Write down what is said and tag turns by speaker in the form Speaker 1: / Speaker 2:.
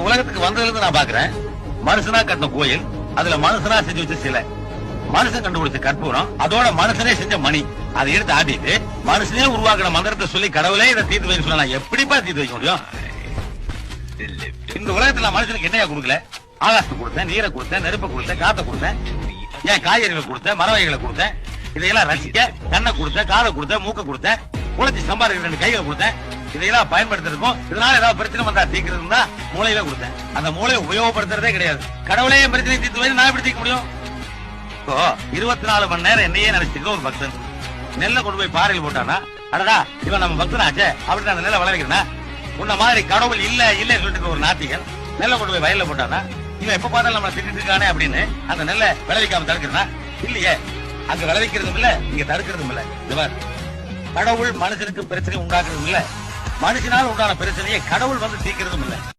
Speaker 1: உலகத்துக்கு வந்ததுல இருந்து நான் பாக்குறேன், மனுஷனா கட்டின கோயில், அதுல மனுஷனா செஞ்சு வச்ச சிலை, மனுஷன் கண்டுபிடிச்ச கற்பூரம், அதோட மனுஷனே செஞ்ச மணி, அதை எடுத்து ஆட்டிட்டு மனுஷனே உருவாக்குற மந்திரத்தை சொல்லி கடவுளே இதை தீர்த்து வைக்க சொன்னா எப்படிப்பா தீர்த்து வைக்க முடியும்? இந்த உலகத்துல மனுஷனுக்கு என்னையா கொடுக்கல? ஆகாசத்தை கொடுத்தேன், நீரை கொடுத்தேன், நெருப்பை கொடுத்தேன், காத்த கொடுத்தேன், ஏன் காய்கறிகளை கொடுத்தேன், மர வகைகளை கொடுத்தேன், இதையெல்லாம் ரசிக்க கண்ணை கொடுத்தேன், காதை கொடுத்தேன், மூக்க கொடுத்தேன், உழைச்சி சம்பாதிக்கிற 2 கைகளை கொடுத்தேன். இதையெல்லாம் பயன்படுத்திருக்கும். இதனால ஏதாவது பிரச்சனை வந்தா தீர்க்கிறதுனா மூளையில கொடுத்தேன். அந்த மூளையை உபயோகப்படுத்துறதே கிடையாது. கடவுளே என் பிரச்சனை தீர்த்து வை, நான் எப்படி தீர்க்க முடியும்? இப்போ 24 மணி நேரம் என்னையே நினைச்சிருக்க ஒரு பக்தன் நெல்லை கொண்டு போய் பாறையில் போட்டானா, அடடா இவன் நம்ம பக்தனாச்சே அப்படின்னு அந்த நெல்லை விளைவிக்கிறனா? உன்ன மாதிரி கடவுள் இல்ல இல்ல சொல்லிட்டு ஒரு நாத்திகன் நெல்லை கொண்டு போய் வயல்ல போட்டானா, இவன் எப்ப பார்த்தாலும் நம்ம திட்டிட்டு இருக்கானே அப்படின்னு அந்த நெல்லை விளைவிக்காம தடுக்கிறனா? இல்லையே. அங்க விளைவிக்கிறதும் இல்ல, இங்க தடுக்கிறதும் இல்ல. கடவுள் மனுஷனுக்கு பிரச்சனை உண்டாக்குறதும் இல்ல, மனுஷனால் உண்டான பிரச்சனையை கடவுள் வந்து தீர்க்கிறதும் இல்ல.